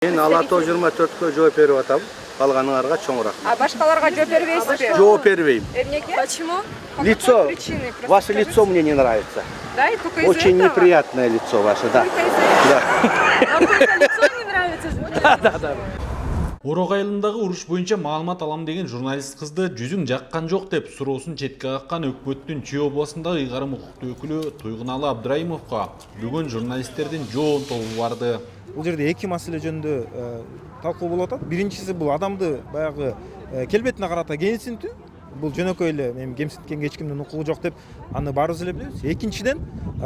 Мен Алатоо 24-кө жооп берип атам. Калганыңарга чоңураак. А башкаларга жооп бербейсизби? Жооп бербейм. Эмнеге? Почему? Лицо, Причины просто ваше скажите. лицо мне не нравится. Да, и только из-за Очень этого? неприятное лицо ваше, да. Только из-за этого? Да. Вам только лицо не нравится? Орок айылындагы уруш боюнча маалымат алам деген журналист кызды жүзүң жаккан жок деп суроосун четке каккан өкмөттүн Чүй областындагы ыйгарым укуктуу өкүлү Туйгуналы Абдрайымовго бүгүн журналисттердин жоон тобу барды. Бул жерде эки маселе жөнүндө талкуу болуп атат. Биринчиси бул адамды баягы келбетине карата кемсинтүү. Бул жөнөкөй эле эми кемсинткенге эч кимдин укугу жок деп аны баарыбыз эле билебиз. Экинчиден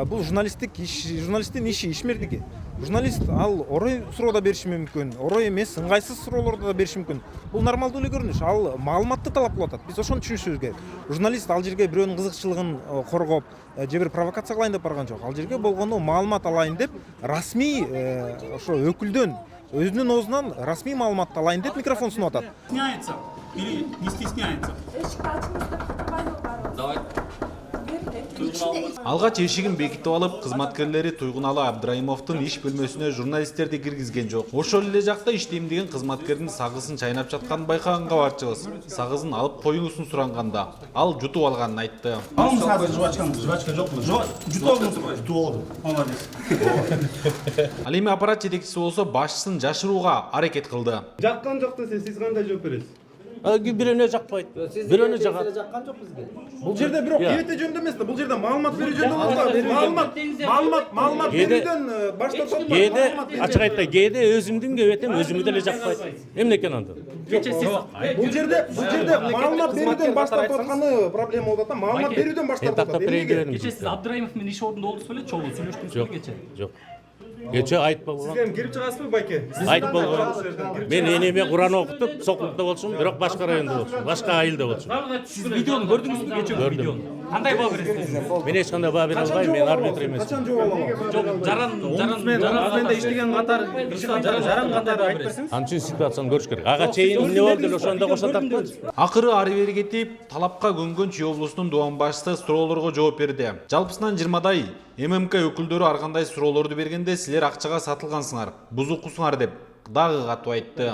бул журналисттин иши ишмердиги. Журналист ал орой суроо да бериши мүмкүн, орой эмес, ыңгайсыз суроолорду да бериши мүмкүн. Бул нормалдуу эле көрүнүш. Ал маалыматты талап кылып атат. Биз ошону түшүнүшүбүз керек. Журналист ал жерге бирөөнүн кызыкчылыгын коргоп, же бир провокация кылайын деп барган жок. Ал жерге болгону маалымат алайын деп, расмий ошо өкүлдөн өзүнүн оозунан расмий маалыматты алайын деп микрофон сунуп атат. Стесняется или не стесняется? Давай. Алгач эшигин бекитип алып, кызматкерлери Туйгуналы Абдрайымовдун иш бөлмөсүнө журналисттерди киргизген жок. Ошол эле жакта иштейм деген кызматкердин сагысын чайнап жатканын байкаганга барчыбыз. Сагызын алып коюңузун суранганда, ал жутуп алганын айтты. Алым сразу жвачкамды, жвачка жок му? Жутуп алдыңыз? Жутуп алдым. Молодец. Ал эми аппарат жетекчиси болсо башчысын жашырууга аракет кылды. Жаккан жок десе сиз кандай жооп бересиз? Бирөөнө жакпайт. Бирөөнө жагат. Бул жерде бирок кебете жөнүндө эмес да, бул жерде маалымат берүү жөнүндө маалымат берүүдөн баш тартат. Кээде ачык айтты, кээде өзүмдүн кебетем, өзүмө деле жакпайт. Эмне экен анда? Бул жерде маалымат берүүдөн баш тартып атканы проблема болуп атат. Маалымат берүүдөн баш тартып Тактап атат. берейин дедим. Кеше сиз Абдрайымов менен иш ордунда болдуңуз беле? Чогуу сүйлөштүңүз беле кече? Жок. Кече айтып болгон. Сиз эми кирип чыгасызбы байке? Айтып болгон. Мен энеме Куран окутуп, Сокулукта болчумун, бирок башка районда болчумун, башка айылда болчумун. Сиз видеону көрдүңүзбү кечеги видеону? Кандай баа бересиз? Мен эч кандай баа бере албайм, мен арбитр эмесмин. Качан жол алам? Жок, Омбусменде иштеген катары, жаран катары айтып берсеңиз. Анын үчүн ситуацияны көрүш керек. Ага чейин эмне болду эле ошондо кошо таптым. Акыры ары бери кетип, талапка көнгөн Чүй облусунун дубан башчысы суроолорго жооп берди. Жалпысынан 20дай ММК өкүлдөрү ар кандай суроолорду бергенде силер акчага сатылгансыңар, бузукусуңар деп дагы катуу айтты.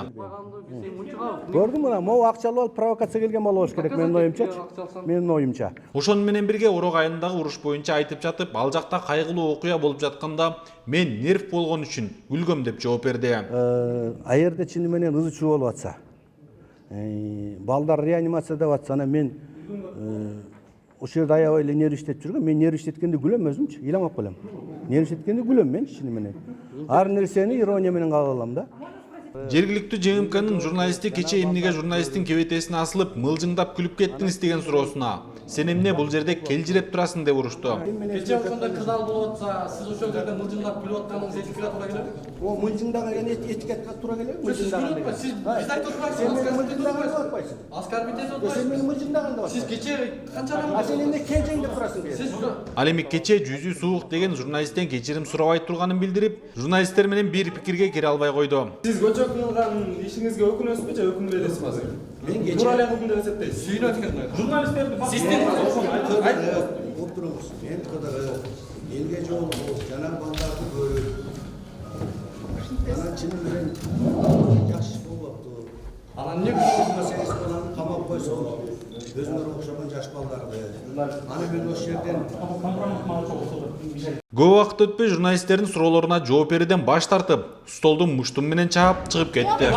Көрдүм мына, могу акчалуу алып провокация келген болуш керек менин оюмчачы. Менин оюмча. Ошону менен бирге Орок айылындагы уруш боюнча айтып жатып, ал жакта кайгылуу окуя болуп жатканда мен нерв болгон үчүн күлгөм деп жооп берди. Аерде чыны менен ызы чуу болуп атса, балдар реанимацияда атса, анан мен ошол жерде аябай эле нерв иштетип жүргөм. Мен нерв иштеткенде күлөм өзүмчү, ыйламап калам. Нерв иштеткенде күлөм мен чыны менен. Ар нерсени ирония менен кабыл алам да. Жергиликтүү ЖМКнын журналисти кече эмнеге журналисттин кебетесине асылып мылжыңдап күлүп кеттиңиз деген суроосуна сен эмне бул жерде келжиреп турасың деп урушту. Кече ошондой кызал болуп атса, сиз ошол жерде мылжыңдап күлүп атканыңыз этикке туура келеби? О, мылжыңдаган этикетке туура келеби? Сиз биз айтып атпайсызбы? Сен мылжыңдаган деп атпайсың. Оскорбительство Сен атпайсызбы? мени мылжыңдаган деп Сиз атпайсың. кече канча А сен эмне келжең деп турасың? Сиз Ал эми кече жүзү суук деген журналисттен кечирим сурабай турганын билдирип, журналисттер менен бир пикирге кире албай койду. Сиз көчө кылган ишиңизге өкүнөсүзбү же өкүнбөйсүзбү азыр? Мен Туура эле кылдым деп эсептейсиз. сүйүнөт экен. Журналисттерди Система Отырыңыз, мен кыдырып, элге жолугуп, жана балдарды көрүп, анан чыны менен жакшы болупту. Анан эмне Сеңиз баланы камап койсо, өзүңөр окшогон жаш балдарды. Аны мен ошол жерден Көп убакыт өтпөй журналисттердин суроолоруна жооп берүүдөн баш тартып, столдун муштум менен чаап чыгып кетти.